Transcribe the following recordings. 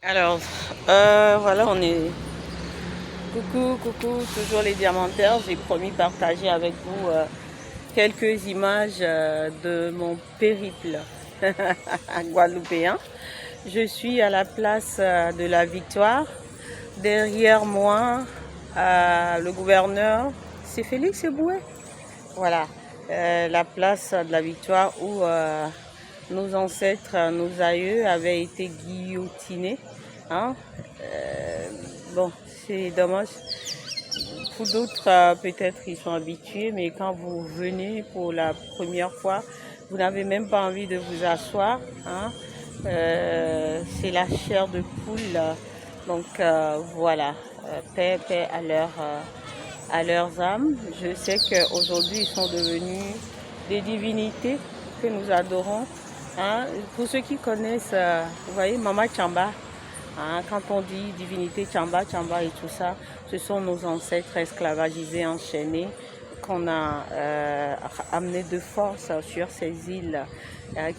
Alors, voilà, on est... Coucou, toujours les diamantaires. J'ai promis partager avec vous quelques images de mon périple guadeloupéen. Je suis à la place de la Victoire. Derrière moi, le gouverneur, c'est Félix Eboué. Voilà, la place de la Victoire où nos ancêtres, nos aïeux avaient été guillotinés. Hein? Bon, c'est dommage. Pour d'autres, peut-être ils sont habitués, mais quand vous venez pour la première fois, vous n'avez même pas envie de vous asseoir. Hein? C'est la chair de poule. Donc voilà, paix à leurs âmes. Je sais qu'aujourd'hui, ils sont devenus des divinités que nous adorons. Hein? Pour ceux qui connaissent, vous voyez, Mama Chamba, hein, quand on dit divinité Chamba et tout ça, ce sont nos ancêtres esclavagisés, enchaînés, qu'on a amenés de force sur ces îles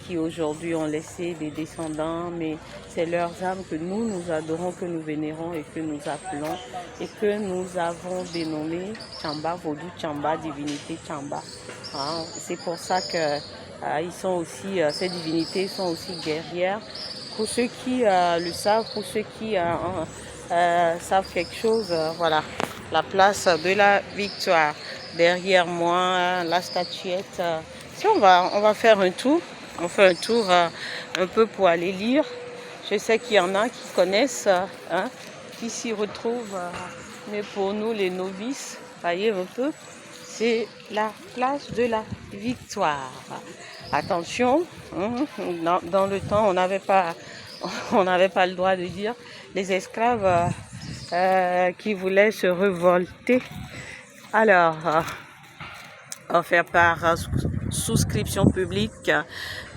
qui aujourd'hui ont laissé des descendants, mais c'est leurs âmes que nous adorons, que nous vénérons et que nous appelons et que nous avons dénommé Chamba, Vaudou Chamba, divinité Chamba. Hein, c'est pour ça que ils sont aussi, ces divinités sont aussi guerrières. Pour ceux qui le savent, pour ceux qui savent quelque chose, voilà, la place de la Victoire. Derrière moi, la statuette. Si on va faire un tour, on fait un tour un peu pour aller lire. Je sais qu'il y en a qui connaissent, hein, qui s'y retrouvent, mais pour nous les novices, voyez un peu, c'est la place de la Victoire. Attention, hein, dans le temps, on n'avait pas le droit de dire les esclaves qui voulaient se révolter. Alors, offert par souscription publique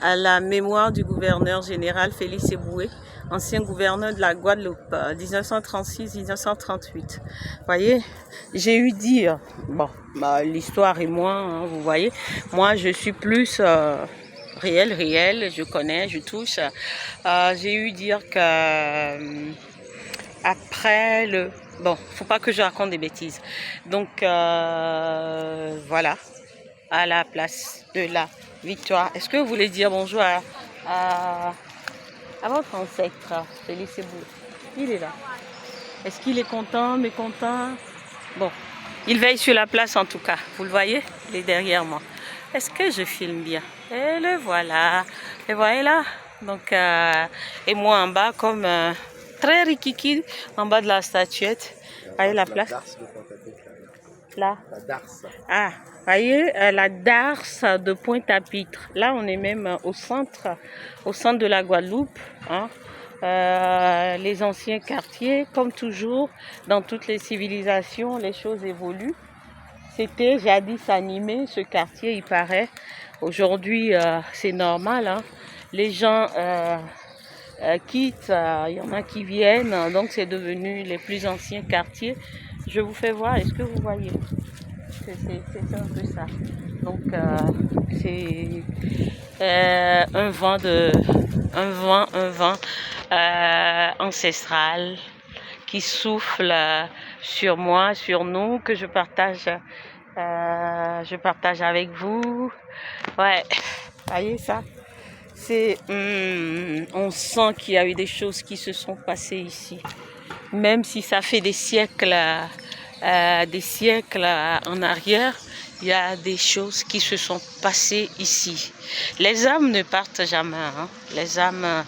à la mémoire du gouverneur général Félix Eboué, ancien gouverneur de la Guadeloupe, 1936-1938. Voyez, j'ai eu dire, bon, l'histoire et moi, hein, vous voyez, moi je suis plus réel, je connais, je touche. J'ai eu dire que après le... Bon, faut pas que je raconte des bêtises. Donc, voilà, à la place de la Victoire. Est-ce que vous voulez dire bonjour à votre ancêtre, Félix Eboué? Il est là. Est-ce qu'il est content, mécontent? Bon, il veille sur la place en tout cas. Vous le voyez? Il est derrière moi. Est-ce que je filme bien? Et le voilà. Et voyez là. Donc, et moi en bas comme très rikiki en bas de la statuette. Voyez la place? Là. La darse. Ah, voyez la darse de Pointe-à-Pitre. Là, on est même au centre de la Guadeloupe. Hein. Les anciens quartiers, comme toujours, dans toutes les civilisations, les choses évoluent. C'était jadis animé, ce quartier, il paraît. Aujourd'hui, c'est normal. Hein. Les gens quittent, il y en a qui viennent, donc c'est devenu les plus anciens quartiers. Je vous fais voir, est-ce que vous voyez? C'est un peu ça. Donc, c'est un vent ancestral qui souffle sur moi, sur nous, que je partage avec vous. Ouais, voyez ça? C'est, on sent qu'il y a eu des choses qui se sont passées ici, même si ça fait des siècles en arrière. Il y a des choses qui se sont passées ici. Les âmes ne partent jamais. Hein. Les âmes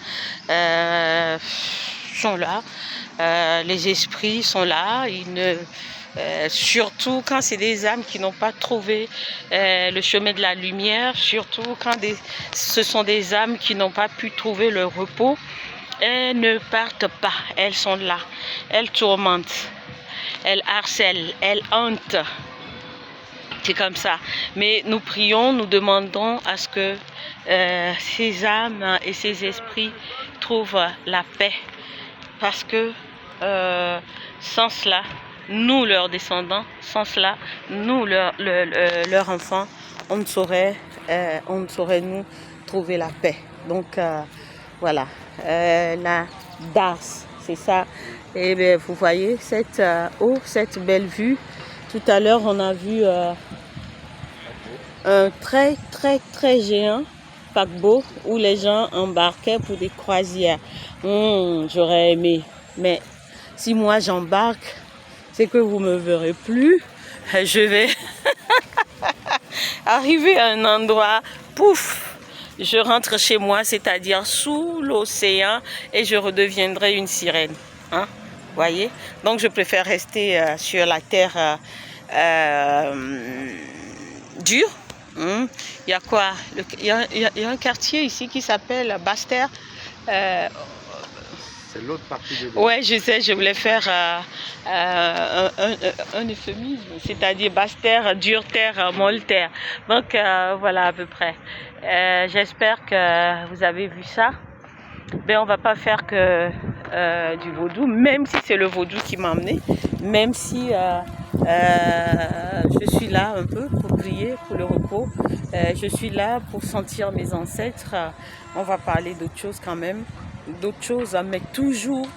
sont là. Les esprits sont là. Surtout quand c'est des âmes qui n'ont pas trouvé le chemin de la lumière. Surtout quand ce sont des âmes qui n'ont pas pu trouver le repos. Elles ne partent pas. Elles sont là. Elles tourmentent. Elles harcèlent. Elles hantent. C'est comme ça. Mais nous prions, nous demandons à ce que ces âmes et ces esprits trouvent la paix. Parce que sans cela, nous, leurs descendants, sans cela, nous, leurs enfants, on ne saurait nous trouver la paix. Donc, voilà. La DAS, c'est ça. Et bien, vous voyez cette eau, cette belle vue. Tout à l'heure, on a vu un très géant paquebot où les gens embarquaient pour des croisières. J'aurais aimé. Mais si moi j'embarque, c'est que vous me verrez plus. Je vais arriver à un endroit, pouf, je rentre chez moi, c'est-à-dire sous l'océan, et je redeviendrai une sirène. Hein? Voyez? Donc je préfère rester sur la terre dure. Il y a quoi? Il y a un quartier ici qui s'appelle Basse-Terre. C'est l'autre partie de l'île. Ouais, je sais, je voulais faire un euphémisme, c'est-à-dire basse-terre, dure-terre, molle-terre. Donc voilà à peu près. J'espère que vous avez vu ça. Ben, on va pas faire que du vaudou, même si c'est le vaudou qui m'a emmené, même si je suis là un peu pour prier, pour le repos. Je suis là pour sentir mes ancêtres. On va parler d'autres choses quand même. D'autres choses, mais toujours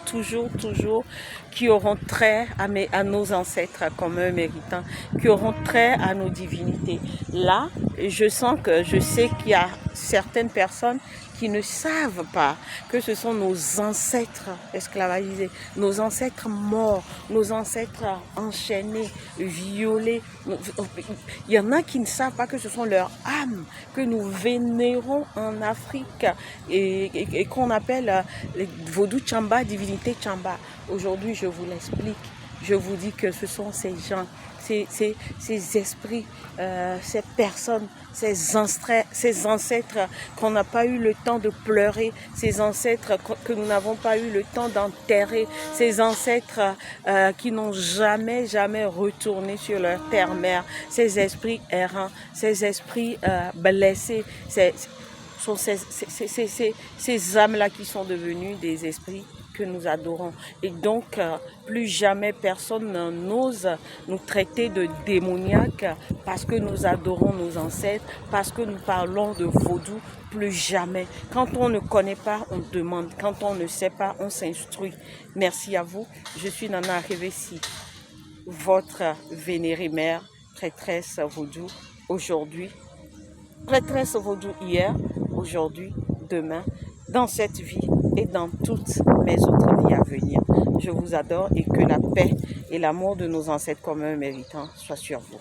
qui auront trait à nos ancêtres comme eux méritants, qui auront trait à nos divinités. Là, je sais qu'il y a certaines personnes qui ne savent pas que ce sont nos ancêtres esclavagisés, nos ancêtres morts, nos ancêtres enchaînés, violés. Il y en a qui ne savent pas que ce sont leurs âmes que nous vénérons en Afrique et qu'on appelle les vaudou Tchamba, divinité Tchamba. Aujourd'hui, je vous l'explique. Je vous dis que ce sont ces gens, ces esprits, ces personnes, ces ancêtres qu'on n'a pas eu le temps de pleurer, ces ancêtres que nous n'avons pas eu le temps d'enterrer, ces ancêtres qui n'ont jamais retourné sur leur terre-mère, ces esprits errants, ces esprits blessés, sont ces âmes-là qui sont devenues des esprits que nous adorons. Et donc, plus jamais personne n'ose nous traiter de démoniaques parce que nous adorons nos ancêtres, parce que nous parlons de vaudou, plus jamais. Quand on ne connaît pas, on demande. Quand on ne sait pas, on s'instruit. Merci à vous. Je suis Nana Revesi, votre vénérée mère, prêtresse vaudou aujourd'hui. Prêtresse vaudou hier, aujourd'hui, demain, dans cette vie et dans toutes mes autres vies à venir. Je vous adore et que la paix et l'amour de nos ancêtres communs méritants soient sur vous.